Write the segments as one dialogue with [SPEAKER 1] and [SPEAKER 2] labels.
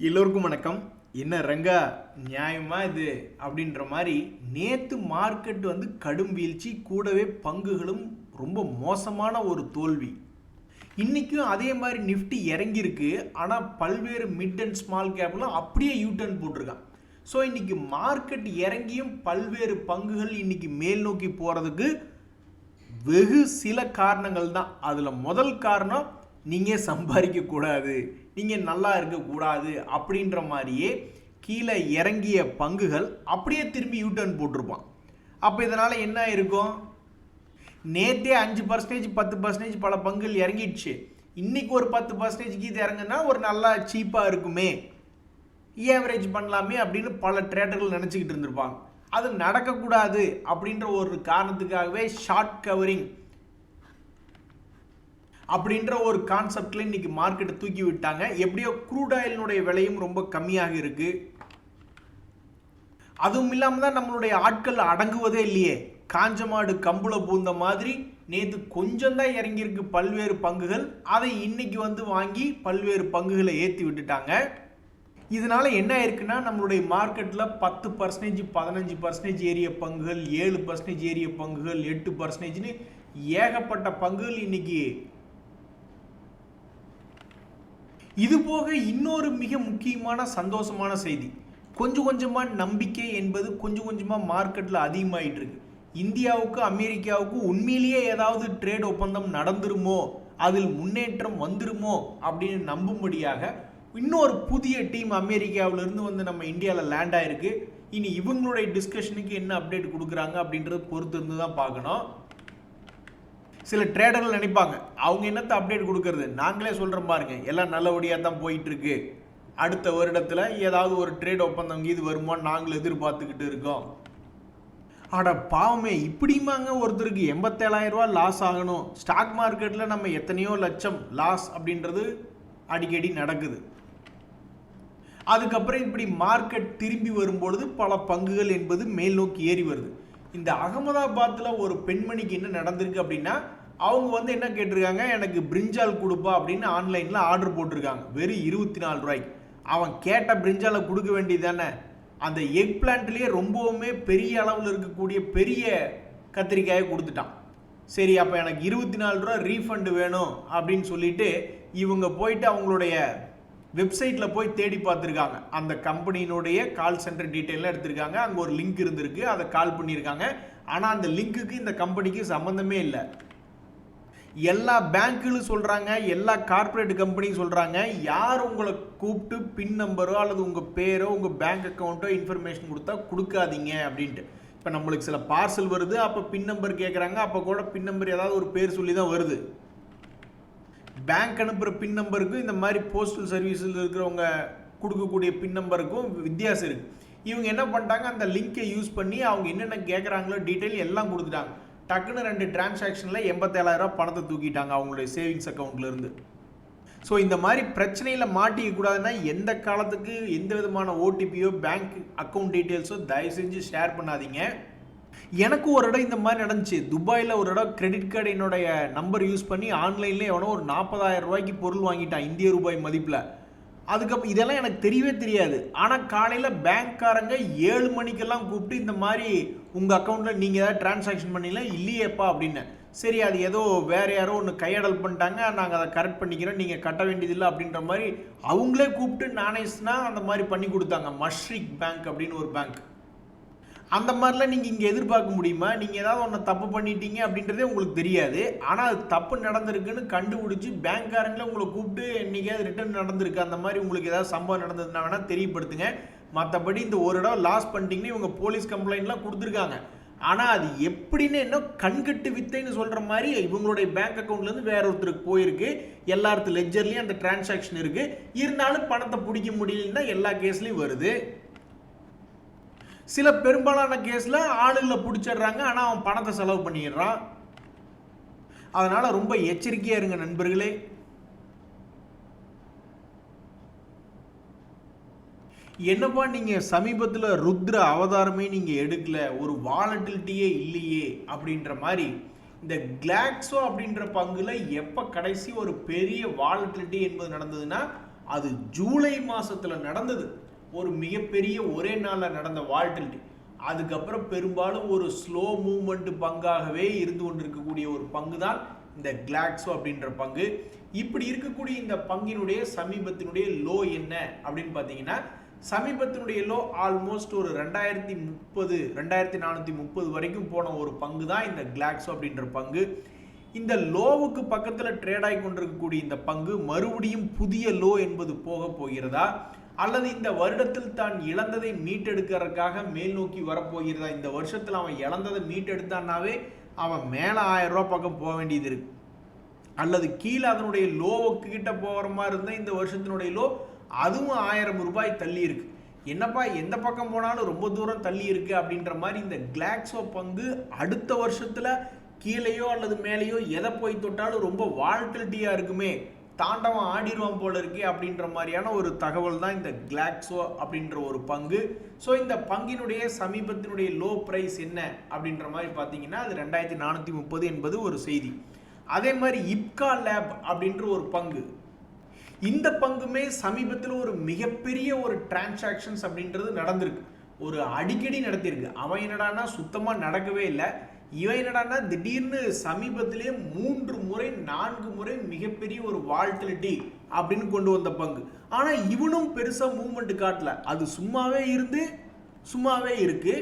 [SPEAKER 1] எல்லோருக்கும் வணக்கம். என்ன ரங்கா நியாயமா இது அப்படின்ற மாதிரி நேற்று மார்க்கெட் கடும் வீழ்ச்சி, கூடவே பங்குகளும் ரொம்ப மோசமான ஒரு தோல்வி. இன்றைக்கும் அதே மாதிரி நிஃப்டி இறங்கியிருக்கு. ஆனால் பல்வேறு மிட் அண்ட் ஸ்மால் கேப்லாம் அப்படியே யூட்டர்ன் போட்டிருக்கான். ஸோ இன்றைக்கி மார்க்கெட் இறங்கியும் பல்வேறு பங்குகள் இன்றைக்கி மேல் நோக்கி போகிறதுக்கு வெகு சில காரணங்கள் தான். அதில் முதல் காரணம், நீங்கள் சம்பாதிக்கக்கூடாது, நீங்கள் நல்லா இருக்கக்கூடாது அப்படின்ற மாதிரியே கீழே இறங்கிய பங்குகள் அப்படியே திரும்பி யூட்டர்ன் போட்டிருப்பான். அப்போ இதனால் என்ன இருக்கும்? நேற்றே 5% 10% பல பங்குகள் இறங்கிடுச்சு. இன்றைக்கி ஒரு 10% இது இறங்குனா ஒரு நல்லா சீப்பாக இருக்குமே, ஏவரேஜ் பண்ணலாமே அப்படின்னு பல ட்ரேடர்கள் நினச்சிக்கிட்டு இருந்திருப்பாங்க. அது நடக்கக்கூடாது அப்படின்ற ஒரு காரணத்துக்காகவே ஷார்ட் கவரிங் அப்படின்ற ஒரு கான்செப்டில் இன்றைக்கி மார்க்கெட்டை தூக்கி விட்டாங்க. எப்படியோ க்ரூட் ஆயிலினுடைய விலையும் ரொம்ப கம்மியாக இருக்குது. அதுவும் இல்லாமல் தான் நம்மளுடைய ஆட்கள் அடங்குவதே இல்லையே. காஞ்ச மாடு கம்புல பூந்த மாதிரி நேற்று கொஞ்சம் தான் இறங்கியிருக்கு பல்வேறு பங்குகள். அதை இன்னைக்கு வாங்கி பல்வேறு பங்குகளை ஏற்றி விட்டுட்டாங்க. இதனால என்ன இருக்குன்னா, நம்மளுடைய மார்க்கெட்டில் 10%, 15% ஏறிய பங்குகள், 7% ஏறிய பங்குகள், 8%ன்னு ஏகப்பட்ட பங்குகள் இன்னைக்கு. இது போக இன்னொரு மிக முக்கியமான சந்தோஷமான செய்தி, கொஞ்சம் கொஞ்சமாக நம்பிக்கை என்பது கொஞ்சம் கொஞ்சமாக மார்க்கெட்டில் அதிகமாகிட்டு இருக்கு. இந்தியாவுக்கு அமெரிக்காவுக்கு உண்மையிலேயே ஏதாவது ட்ரேட் ஒப்பந்தம் நடந்துருமோ, அதில் முன்னேற்றம் வந்துருமோ அப்படின்னு நம்பும்படியாக இன்னொரு புதிய டீம் அமெரிக்காவிலிருந்து நம்ம இந்தியாவில் லேண்ட் ஆயிருக்கு. இனி இவங்களுடைய டிஸ்கஷனுக்கு என்ன அப்டேட் கொடுக்குறாங்க அப்படின்றது பொறுத்து இருந்து தான் பார்க்கணும். சில ட்ரேடர்கள் நினைப்பாங்க, அவங்க என்னத்தை அப்டேட் கொடுக்கறது, நாங்களே சொல்கிறோம் பாருங்க, எல்லாம் நல்லபடியாக தான் போயிட்டுருக்கு, அடுத்த வருடத்தில் ஏதாவது ஒரு ட்ரேட் ஒப்பந்தம் இது வருமானு நாங்களும் எதிர்பார்த்துக்கிட்டு இருக்கோம். ஆட பாவமே, இப்படிமாங்க ஒருத்தருக்கு 87,000 ரூபா லாஸ் ஆகணும்? ஸ்டாக் மார்க்கெட்டில் நம்ம எத்தனையோ லட்சம் லாஸ் அப்படின்றது அடிக்கடி நடக்குது. அதுக்கப்புறம் இப்படி மார்க்கெட் திரும்பி வரும்பொழுது பல பங்குகள் என்பது மேல் நோக்கி ஏறி வருது. இந்த அகமதாபாத்தில் ஒரு பெண்மணிக்கு என்ன நடந்திருக்கு அப்படின்னா, அவங்க என்ன கேட்டிருக்காங்க, எனக்கு பிரிஞ்சால் கொடுப்பா அப்படின்னு ஆன்லைனில் ஆர்டர் போட்டிருக்காங்க. வெறும் 24 ரூபாய்க்கு. அவன் கேட்ட பிரிஞ்சாலை கொடுக்க வேண்டியது தானே. அந்த எக் பிளான்ட்லேயே ரொம்பவுமே பெரிய அளவில் இருக்கக்கூடிய பெரிய கத்திரிக்காயை கொடுத்துட்டான். சரி, அப்போ எனக்கு 24 ரூபா ரீஃபண்டு வேணும் அப்படின்னு சொல்லிட்டு இவங்க போயிட்டு அவங்களுடைய வெப்சைட்டில் போய் தேடி பார்த்துருக்காங்க. அந்த கம்பெனியினுடைய கால் சென்டர் டீட்டெயிலாம் எடுத்திருக்காங்க. அங்கே ஒரு லிங்க் இருந்திருக்கு, அதை கால் பண்ணியிருக்காங்க. ஆனால் அந்த லிங்க்குக்கு இந்த கம்பெனிக்கு சம்மந்தமே இல்லை. எல்லா பேங்க்குகளும் சொல்கிறாங்க, எல்லா கார்பரேட் கம்பெனியும் சொல்கிறாங்க, யார் உங்களை கூப்பிட்டு பின் நம்பரோ அல்லது உங்கள் பேரோ உங்கள் பேங்க் அக்கௌண்ட்டோ இன்ஃபர்மேஷன் கொடுத்தா கொடுக்காதீங்க அப்படின்ட்டு. இப்போ நம்மளுக்கு சில பார்சல் வருது, அப்போ பின் நம்பர் கேட்குறாங்க, அப்போ கூட பின் நம்பர் ஏதாவது ஒரு பேர் சொல்லி தான் வருது. பேங்க் அனுப்புகிற பின் நம்பருக்கும் இந்த மாதிரி போஸ்டல் சர்வீஸில் இருக்கிறவங்க கொடுக்கக்கூடிய பின் நம்பருக்கும் வித்தியாசம் இருக்குது. இவங்க என்ன பண்ணிட்டாங்க, அந்த லிங்கை யூஸ் பண்ணி அவங்க என்னென்ன கேட்குறாங்களோ டீட்டெயில் எல்லாம் கொடுத்துட்டாங்க. டக்குன்னு 2 டிரான்சாக்ஷனில் 87,000 ரூபா பணத்தை தூக்கிட்டாங்க அவங்களுடைய சேவிங்ஸ் அக்கௌண்ட்லேருந்து. ஸோ இந்த மாதிரி பிரச்சனையில் மாட்டிக்கக்கூடாதுன்னா எந்த காலத்துக்கு எந்த விதமான ஓடிபியோ பேங்க் அக்கௌண்ட் டீட்டெயில்ஸோ தயவு செஞ்சு ஷேர் பண்ணாதீங்க. எனக்கு ஒரு இடம் இந்த மாதிரி நடந்துச்சு. துபாயில் ஒரு இடம் கிரெடிட் கார்டு என்னுடைய நம்பர் யூஸ் பண்ணி ஆன்லைனில் எவனோ ஒரு 40,000 ரூபாய்க்கு பொருள் வாங்கிட்டான் இந்திய ரூபாய் மதிப்பில். அதுக்கப்புறம் இதெல்லாம் எனக்கு தெரியவே தெரியாது. ஆனால் காலையில் பேங்க்காரங்க 7 மணிக்கெல்லாம் கூப்பிட்டு இந்த மாதிரி உங்கள் அக்கௌண்ட்டில் நீங்கள் ஏதாவது டிரான்சாக்ஷன் பண்ணிங்களா, இல்லையேப்பா அப்படின்னு. சரி, அது ஏதோ வேறு யாரோ ஒன்று கையடல் பண்ணிட்டாங்க, நாங்கள் அதை கரெக்ட் பண்ணிக்கிறோம், நீங்கள் கட்ட வேண்டியதில்லை அப்படின்ற மாதிரி அவங்களே கூப்பிட்டு நானேஸ்னா அந்த மாதிரி பண்ணி கொடுத்தாங்க. மஷ்ரிக் பேங்க் அப்படின்னு ஒரு பேங்க். அந்த மாதிரிலாம் நீங்கள் இங்கே எதிர்பார்க்க முடியுமா? நீங்கள் ஏதாவது ஒன்று தப்பு பண்ணிட்டீங்க அப்படின்றதே உங்களுக்கு தெரியாது. ஆனால் அது தப்பு நடந்திருக்குன்னு கண்டுபிடிச்சி பேங்க்காரங்களே உங்களை கூப்பிட்டு என்றைக்காவது ரிட்டர்ன் நடந்திருக்கு, அந்த மாதிரி உங்களுக்கு ஏதாவது சம்பவம் நடந்ததுன்னா வேணால் தெரியப்படுத்துங்க. மற்றபடி இந்த ஒரு இடம் லாஸ் பண்ணிட்டீங்கன்னு இவங்க போலீஸ் கம்ப்ளைண்ட்லாம் கொடுத்துருக்காங்க. ஆனால் அது எப்படின்னு இன்னும் கண்கட்டு வித்தைன்னு சொல்கிற மாதிரி இவங்களுடைய பேங்க் அக்கௌண்ட்லேருந்து வேற ஒருத்தருக்கு போயிருக்கு. எல்லாத்து லெட்ஜர்லேயும் அந்த டிரான்சாக்ஷன் இருக்குது. இருந்தாலும் பணத்தை பிடிக்க முடியலன்னா எல்லா கேஸ்லேயும் வருது. சில பெரும்பாலான கேஸில் ஆளுகளை பிடிச்சிடுறாங்க, ஆனால் அவன் பணத்தை செலவு பண்ணிடுறான். அதனால் ரொம்ப எச்சரிக்கையாக இருங்க நண்பர்களே. என்னப்பா நீங்கள் சமீபத்தில் ருத்ர அவதாரமே நீங்கள் எடுக்கல, ஒரு வாலட்டிலிட்டியே இல்லையே அப்படின்ற மாதிரி இந்த கிளாக்ஸோ அப்படின்ற பங்குல எப்போ கடைசி ஒரு பெரிய வாலட்டிலிட்டி என்பது நடந்ததுன்னா, அது ஜூலை மாசத்துல நடந்தது. ஒரு மிகப்பெரிய ஒரே நாள்ல நடந்த வால்டிலிட்டி. அதுக்கப்புறம் பெரும்பாலும் ஒரு ஸ்லோ மூவ்மெண்ட் பங்காகவே இருந்து கொண்டிருக்கக்கூடிய ஒரு பங்கு தான் இந்த கிளாக்ஸோ அப்படின்ற பங்கு. இப்படி இருக்கக்கூடிய இந்த பங்கினுடைய சமீபத்தினுடைய லோ என்ன அப்படின்னு பார்த்தீங்கன்னா, சமீபத்தினுடைய லோ ஆல்மோஸ்ட் ஒரு 2430 வரைக்கும் போன ஒரு பங்கு தான் இந்த கிளாக்ஸோ அப்படின்ற பங்கு. இந்த லோவுக்கு பக்கத்தில் ட்ரேட் ஆகி கொண்டிருக்கக்கூடிய இந்த பங்கு மறுபடியும் புதிய லோ என்பது போக போகிறதா, அல்லது இந்த வருடத்தில் தான் இழந்ததை மீட்டெடுக்கிறதுக்காக மேல் நோக்கி வரப்போகிறதா? இந்த வருஷத்தில் அவன் இழந்ததை மீட்டெடுத்தான்னாவே அவன் மேலே 1000 ரூபா பக்கம் போக வேண்டியது இருக்கு, அல்லது கீழே அதனுடைய லோவுக்கு கிட்ட போகிற மாதிரி இருந்தால் இந்த வருஷத்தினுடைய லோ அதுவும் 1000 ரூபாய் தள்ளி இருக்கு. என்னப்பா எந்த பக்கம் போனாலும் ரொம்ப தூரம் தள்ளி இருக்கு அப்படின்ற மாதிரி இந்த கிளாக்ஸோ பங்கு அடுத்த வருஷத்துல கீழேயோ அல்லது மேலேயோ எதை போய் தொட்டாலும் ரொம்ப வால்டிலிட்டியா இருக்குமே, தாண்டவம் ஆடிடுவான் போல இருக்கே அப்படின்ற மாதிரியான ஒரு தகவல் தான் இந்த கிளாக்ஸோ அப்படின்ற ஒரு பங்கு. ஸோ இந்த பங்கினுடைய சமீபத்தினுடைய லோ பிரைஸ் என்ன அப்படின்ற மாதிரி பார்த்தீங்கன்னா அது 2430 என்பது ஒரு செய்தி. அதே மாதிரி இப்கா லேப் அப்படின்ற ஒரு பங்கு, இந்த பங்குமே சமீபத்தில் ஒரு மிகப்பெரிய ஒரு டிரான்சாக்ஷன்ஸ் அப்படின்றது நடந்திருக்கு, ஒரு அடிக்கடி நடத்தியிருக்கு. அவன் என்னடானா சுத்தமாக நடக்கவே இல்லை, இவன் என்னடானா திடீர்னு சமீபத்திலே 3 முறை 4 முறை மிகப்பெரிய ஒரு வால்டிலிட்டி அப்படின்னு கொண்டு வந்த பங்கு. ஆனால் இவனும் பெருசாக மூவ்மெண்ட் காட்டல, அது சும்மாவே இருக்கு.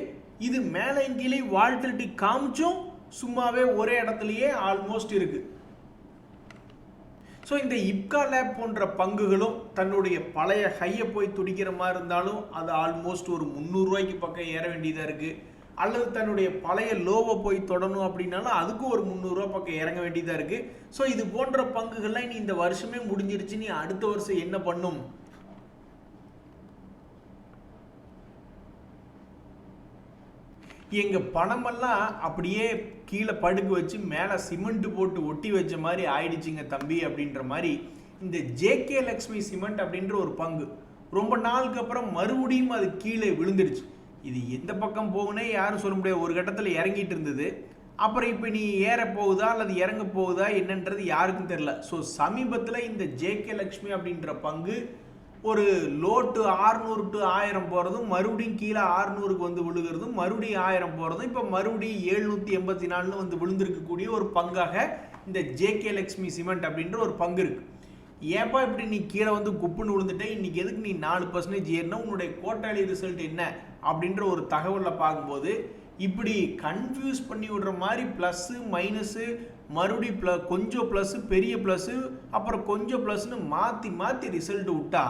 [SPEAKER 1] இது மேலே கீழே வால்டிலிட்டி காமிச்சும் சும்மாவே ஒரே இடத்துலயே ஆல்மோஸ்ட் இருக்கு. ஸோ இந்த இப்கா லேப் போன்ற பங்குகளும் தன்னுடைய பழைய ஹையை போய் துடிக்கிற மாதிரி இருந்தாலும் அது ஆல்மோஸ்ட் ஒரு 300 ரூபாய்க்கு பக்கம் ஏற வேண்டியதாக இருக்குது, அல்லது தன்னுடைய பழைய லோவை போய் தொடணும் அப்படின்னாலும் அதுக்கும் ஒரு 300 ரூபா பக்கம் இறங்க வேண்டியதாக இருக்குது. ஸோ இது போன்ற பங்குகள்லாம் நீ இந்த வருஷமே முடிஞ்சிருச்சு, நீ அடுத்த வருஷம் என்ன பண்ணும்? எங்க பணமெல்லாம் அப்படியே கீழே படுக்க வச்சு மேலே சிமெண்ட் போட்டு ஒட்டி வச்ச மாதிரி ஆயிடுச்சுங்க தம்பி அப்படின்ற மாதிரி இந்த ஜேகே லக்ஷ்மி சிமெண்ட் அப்படின்ற ஒரு பங்கு ரொம்ப நாளுக்கு அப்புறம் மறுபடியும் அது கீழே விழுந்துடுச்சு. இது எந்த பக்கம் போகுனே யாரும் சொல்ல முடியாது. ஒரு கட்டத்தில் இறங்கிட்டு இருந்தது, அப்புறம் இப்போ நீ ஏற போகுதா அல்லது இறங்க போகுதா என்னன்றது யாருக்கும் தெரியல. ஸோ சமீபத்தில் இந்த ஜேகே லக்ஷ்மி அப்படின்ற பங்கு ஒரு லோ டு 600 to 1000 போகிறதும், மறுபடியும் கீழே 600க்கு வந்து விழுகிறதும், மறுபடியும் 1000 போகிறதும், இப்போ மறுபடியும் 784 வந்து விழுந்திருக்கக்கூடிய ஒரு பங்காக இந்த ஜேகே லக்ஷ்மி சிமெண்ட் அப்படின்ற ஒரு பங்கு இருக்கு. ஏப்பா இப்படி நீ கீழே வந்து குப்புன்னு விழுந்துட்ட, இன்னைக்கு எதுக்கு நீ 4% ஏறினா, உன்னுடைய குவார்ட்டர்லி ரிசல்ட் என்ன அப்படின்ற ஒரு தகவலில் பார்க்கும்போது இப்படி கன்ஃபியூஸ் பண்ணி விடுற மாதிரி ப்ளஸ்ஸு மைனஸு மறுபடியும் கொஞ்சம் ப்ளஸ்ஸு பெரிய ப்ளஸ்ஸு அப்புறம் கொஞ்சம் ப்ளஸ்ன்னு மாற்றி ரிசல்ட் விட்டா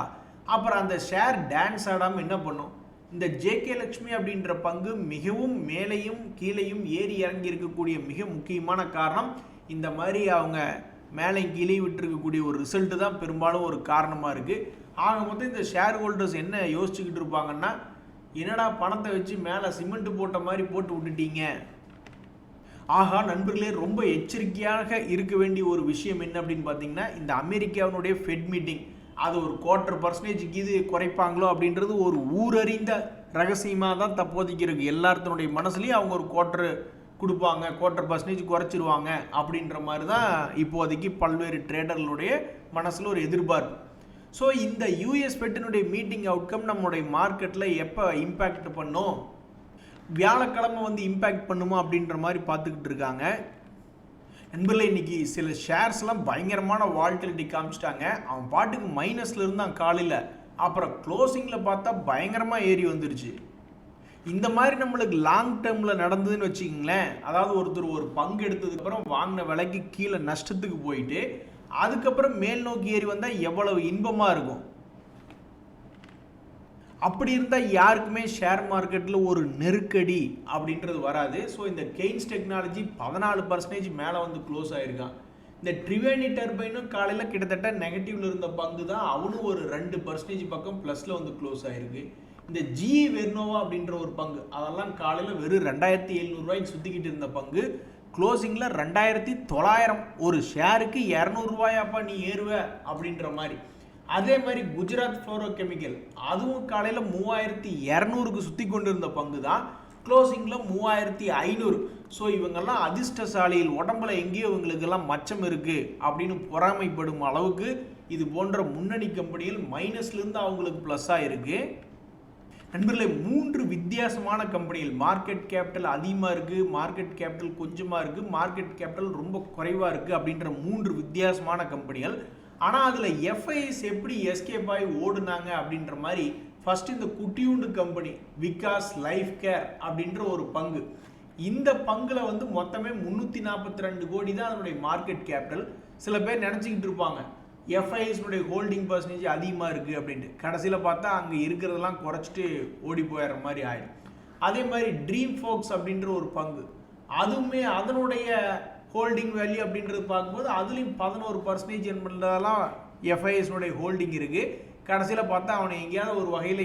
[SPEAKER 1] அப்புறம் அந்த ஷேர் டான்ஸ் ஆடாமல் என்ன பண்ணும்? இந்த ஜேகே லக்ஷ்மி அப்படின்ற பங்கு மிகவும் மேலேயும் கீழேயும் ஏறி இறங்கி இருக்கக்கூடிய மிக முக்கியமான காரணம் இந்த மாதிரி அவங்க மேலே கீழே விட்டுருக்கக்கூடிய ஒரு ரிசல்ட்டு தான் பெரும்பாலும் ஒரு காரணமாக இருக்குது. ஆக மொத்தம் இந்த ஷேர் ஹோல்டர்ஸ் என்ன யோசிச்சுக்கிட்டு இருப்பாங்கன்னா, என்னடா பணத்தை வச்சு மேலே சிமெண்ட் போட்ட மாதிரி போட்டு விட்டுட்டீங்க. ஆகா நண்பர்களே, ரொம்ப எச்சரிக்கையாக இருக்க வேண்டிய ஒரு விஷயம் என்ன அப்படின்னு பார்த்தீங்கன்னா, இந்த அமெரிக்காவினுடைய ஃபெட் மீட்டிங் அது ஒரு 1/4% இது குறைப்பாங்களோ அப்படின்றது ஒரு ஊரறிந்த ரகசியமாக தான் தப்போதைக்கு இருக்குது. எல்லாத்தினுடைய மனசுலையும் அவங்க ஒரு 1/4 கொடுப்பாங்க, 1/4% குறைச்சிருவாங்க அப்படின்ற மாதிரி தான் இப்போதைக்கு பல்வேறு ட்ரேடர்களுடைய மனசில் ஒரு எதிர்பார்ப்பு. ஸோ இந்த யூஎஸ் ஃபெட்டினுடைய மீட்டிங் அவுட்கம் நம்மளுடைய மார்க்கெட்டில் எப்போ இம்பேக்ட் பண்ணும், வியாழக்கிழமை வந்து இம்பேக்ட் பண்ணுமா அப்படின்ற மாதிரி பார்த்துக்கிட்டு இருக்காங்க. நண்பர்களே, இன்னைக்கு சில ஷேர்ஸ்லாம் பயங்கரமான வால்டிலிட்டி காமிச்சிட்டாங்க. அவன் பாட்டுக்கு மைனஸில் இருந்தான் காலையில், அப்புறம் க்ளோசிங்கில் பார்த்தா பயங்கரமாக ஏறி வந்துருச்சு. இந்த மாதிரி நம்மளுக்கு லாங் டேர்மில் நடந்ததுன்னு வச்சுக்கிங்களேன், அதாவது ஒருத்தர் ஒரு பங்கு எடுத்ததுக்கப்புறம் வாங்கின விலைக்கு கீழே நஷ்டத்துக்கு போயிட்டு அதுக்கப்புறம் மேல் நோக்கி ஏறி வந்தால் எவ்வளவு இன்பமாக இருக்கும். அப்படி இருந்தால் யாருக்குமே ஷேர் மார்க்கெட்டில் ஒரு நெருக்கடி அப்படின்றது வராது. ஸோ இந்த கெய்ன்ஸ் டெக்னாலஜி 14% மேலே வந்து க்ளோஸ் ஆகிருக்கான். இந்த ட்ரிவேணி டர்பைனும் காலையில் கிட்டத்தட்ட நெகட்டிவ்ல இருந்த பங்கு தான், அவனும் ஒரு 2% பக்கம் ப்ளஸில் வந்து க்ளோஸ் ஆகிருக்கு. இந்த ஜிஇ வெர்னோவா அப்படின்ற ஒரு பங்கு அதெல்லாம் காலையில் வெறும் 2700 ரூபாய்க்கு சுற்றிக்கிட்டு இருந்த பங்கு க்ளோசிங்கில் 2900, ஒரு ஷேருக்கு 200 ரூபாயாப்பா நீ ஏறுவ அப்படின்ற மாதிரி. அதே மாதிரி குஜராத் ஃப்ளோரோ கெமிக்கல் அதுவும் காலையில் 3200க்கு சுற்றி கொண்டு இருந்த பங்கு தான் க்ளோசிங்கில் 3500. ஸோ இவங்கெல்லாம் அதிர்ஷ்டசாலிகள், உடம்புல எங்கேயோ இவங்களுக்கெல்லாம் மச்சம் இருக்குது அப்படின்னு பொறாமைப்படும் அளவுக்கு இது போன்ற முன்னணி கம்பெனிகள் மைனஸ்லேருந்து அவங்களுக்கு ப்ளஸ்ஸாக இருக்குது. நண்பர்களே, 3 வித்தியாசமான கம்பெனிகள், மார்க்கெட் கேபிட்டல் அதிகமாக இருக்குது, மார்க்கெட் கேபிட்டல் கொஞ்சமாக இருக்குது, மார்க்கெட் கேபிட்டல் ரொம்ப குறைவாக இருக்குது அப்படின்ற 3 வித்தியாசமான கம்பெனிகள். ஆனால் அதில் எஃப்ஐஎஸ் எப்படி எஸ்கேப் ஆகி ஓடுனாங்க அப்படின்ற மாதிரி ஃபர்ஸ்ட் இந்த குட்டியூண்டு கம்பெனி விகாஸ் லைஃப் கேர் அப்படின்ற ஒரு பங்கு, இந்த பங்கில் வந்து மொத்தமே 342 கோடி தான் அதனுடைய மார்க்கெட் கேபிட்டல். சில பேர் நினச்சிக்கிட்டு இருப்பாங்க எஃப்ஐஎஸ்னுடைய ஹோல்டிங் பர்சன்டேஜ் அதிகமாக இருக்குது அப்படின்ட்டு. கடைசியில் பார்த்தா அங்கே இருக்கிறதெல்லாம் குறைச்சிட்டு ஓடி போயிடுற மாதிரி ஆயிடும். அதே மாதிரி ட்ரீம் ஃபோக்ஸ் அப்படின்ற ஒரு பங்கு, அதுவுமே அதனுடைய ஹோல்டிங் வேல்யூ அப்படின்றது பார்க்கும்போது அதுலேயும் 11% என்பதெல்லாம் எஃப்ஐஎஸ்னுடைய ஹோல்டிங் இருக்குது. கடைசியில் பார்த்தா அவனை எங்கேயாவது ஒரு வகையில்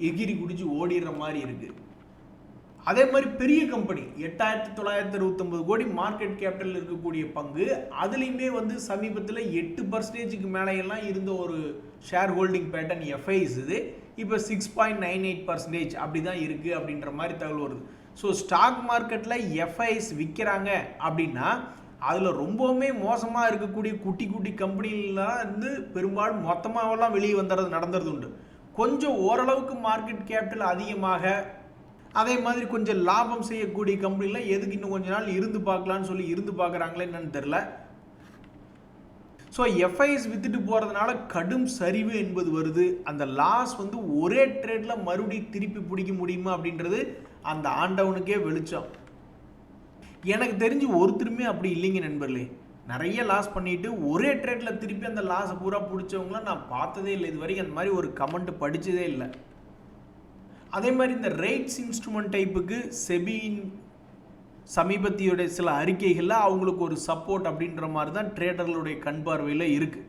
[SPEAKER 1] எகிரி குடிச்சு ஓடிடுற மாதிரி இருக்குது. அதே மாதிரி பெரிய கம்பெனி 8969 கோடி மார்க்கெட் கேபிட்டல் இருக்கக்கூடிய பங்கு, அதுலேயுமே வந்து சமீபத்தில் 8%க்கு மேலேயெல்லாம் இருந்த ஒரு ஷேர் ஹோல்டிங் பேட்டர்ன் எஃப்ஐஎஸ் இது இப்போ 6.98% அப்படி தான் இருக்குது அப்படின்ற மாதிரி தகவல் வருது. ஸோ ஸ்டாக் மார்க்கெட்டில் எஃப்ஐஎஸ் விற்கிறாங்க அப்படின்னா அதில் ரொம்பவுமே மோசமாக இருக்கக்கூடிய குட்டி குட்டி கம்பெனிலாம் வந்து பெரும்பாலும் மொத்தமாகலாம் வெளியே நடந்துறது உண்டு. கொஞ்சம் ஓரளவுக்கு மார்க்கெட் கேபிட்டல் அதிகமாக அதே மாதிரி கொஞ்சம் லாபம் செய்யக்கூடிய கம்பெனிலாம் எதுக்கு இன்னும் கொஞ்ச நாள் இருந்து பார்க்கலான்னு சொல்லி இருந்து பார்க்குறாங்களே என்னன்னு தெரில. ஸோ எஃப்ஐஎஸ் வித்துட்டு போகிறதுனால கடும் சரிவு என்பது வருது. அந்த லாஸ் வந்து ஒரே ட்ரேடில் மறுபடியும் திருப்பி பிடிக்க முடியுமா அப்படின்றது அந்த ஆண்டவனுக்கே வெளிச்சம். எனக்கு தெரிஞ்சு ஒருத்தருமே அப்படி இல்லைங்க நண்பர்களே. நிறைய லாஸ் பண்ணிட்டு ஒரே ட்ரேடில் திருப்பி அந்த லாஸை பூரா பிடிச்சவங்களாம் நான் பார்த்ததே இல்லை. இது வரைக்கும் அந்த மாதிரி ஒரு கமெண்ட் படித்ததே இல்லை. அதே மாதிரி இந்த ரேட்ஸ் இன்ஸ்ட்ருமெண்ட் டைப்புக்கு செபியின் சமீபத்தியோட சில அறிக்கைகளில் அவங்களுக்கு ஒரு சப்போர்ட் அப்படின்ற மாதிரி தான் ட்ரேடர்களுடைய கண் பார்வையில் இருக்குது.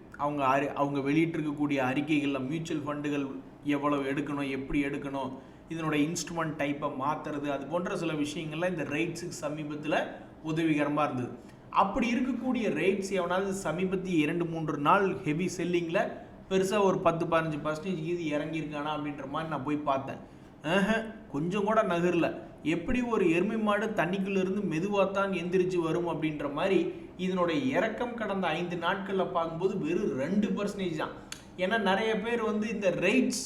[SPEAKER 1] அவங்க வெளியிட்டிருக்கக்கூடிய அறிக்கைகளில் மியூச்சுவல் ஃபண்டுகள் எவ்வளவு எடுக்கணும், எப்படி எடுக்கணும், இதனோட இன்ஸ்ட்ருமெண்ட் டைப்பை மாற்றுறது, அது போன்ற சில விஷயங்கள்லாம் இந்த ரேட்ஸுக்கு சமீபத்தில் உதவிகரமாக இருந்தது. அப்படி இருக்கக்கூடிய ரேட்ஸ் எவனாவது சமீபத்திய 2-3 நாள் ஹெவி செல்லிங்கில் பெருசாக ஒரு 10-15% இது இறங்கியிருக்கானா அப்படின்ற மாதிரி நான் போய் பார்த்தேன். கொஞ்சம் கூட நகரில். எப்படி ஒரு எருமை மாடு தண்ணிக்குள்ளேருந்து மெதுவாக தான் எந்திரிச்சு வரும் அப்படின்ற மாதிரி இதனுடைய இறக்கம் கடந்த 5 நாட்களில் பார்க்கும்போது வெறும் 2% தான். ஏன்னா நிறைய பேர் வந்து இந்த ரைட்ஸ்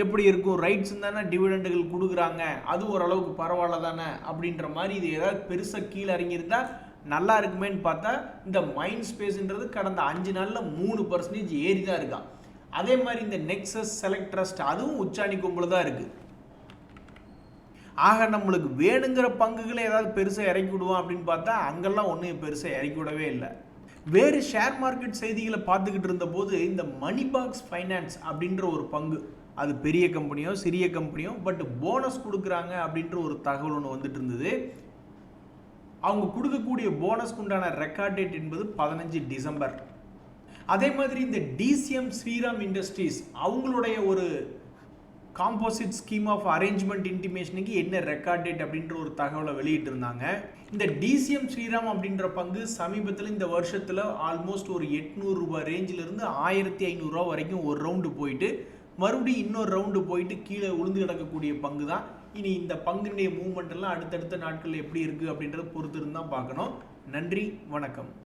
[SPEAKER 1] எப்படி இருக்கும், ரைட்ஸ் தானே டிவிடெண்டுகள் கொடுக்குறாங்க, அது ஓரளவுக்கு பரவாயில்ல தானே அப்படின்ற மாதிரி இது ஏதாவது பெருசாக கீழே இறங்கியிருந்தால் நல்லா இருக்குமேன்னு பார்த்தா இந்த மைண்ட் ஸ்பேஸ்ன்றது கடந்த 5 நாளில் 3% ஏறி தான் இருக்கான். அதே மாதிரி இந்த நெக்ஸஸ் செலக்ட் ட்ரஸ்ட் அதுவும் உச்சாணி கொம்பில் தான் இருக்குது. ஆக நம்மளுக்கு வேணுங்கிற பங்குகளை ஏதாவது பெருசாக இறக்கி விடுவோம் அப்படின்னு பார்த்தா அங்கெல்லாம் ஒன்றும் பெருசாக இறக்கி விடவே இல்லை. வேறு ஷேர் மார்க்கெட் செய்திகளை பார்த்துக்கிட்டு இருந்தபோது இந்த மணி பாக்ஸ் ஃபைனான்ஸ் அப்படின்ற ஒரு பங்கு, அது பெரிய கம்பெனியோ சிறிய கம்பெனியோ பட் போனஸ் கொடுக்குறாங்க அப்படின்ற ஒரு தகவல் ஒன்று வந்துட்டு இருந்தது. அவங்க கொடுக்கக்கூடிய போனஸ்க்கு உண்டான ரெக்கார்ட் டேட் என்பது 15 டிசம்பர். அதே மாதிரி இந்த டிசிஎம் ஸ்ரீராம் இண்டஸ்ட்ரீஸ் அவங்களுடைய ஒரு காம்போசிட் ஸ்கீம் ஆஃப் அரேஞ்ச்மெண்ட் இன்டிமேஷனுக்கு என்ன ரெக்கார்ட் டேட் அப்படின்ற ஒரு தகவலை வெளியிட்டு இருந்தாங்க. இந்த டிசிஎம் ஸ்ரீராம் அப்படின்ற பங்கு சமீபத்தில் இந்த வருஷத்தில் ஆல்மோஸ்ட் ஒரு 800 ரூபாய் ரேஞ்சிலிருந்து 1500 ரூபா வரைக்கும் ஒரு ரவுண்டு போயிட்டு மறுபடியும் இன்னொரு ரவுண்டு போயிட்டு கீழே உளுந்து கிடக்கக்கூடிய பங்கு தான். இனி இந்த பங்குடைய மூவ்மெண்ட் எல்லாம் அடுத்தடுத்த நாட்கள் எப்படி இருக்குது அப்படின்றத பொறுத்து இருந்தால் பார்க்கணும். நன்றி, வணக்கம்.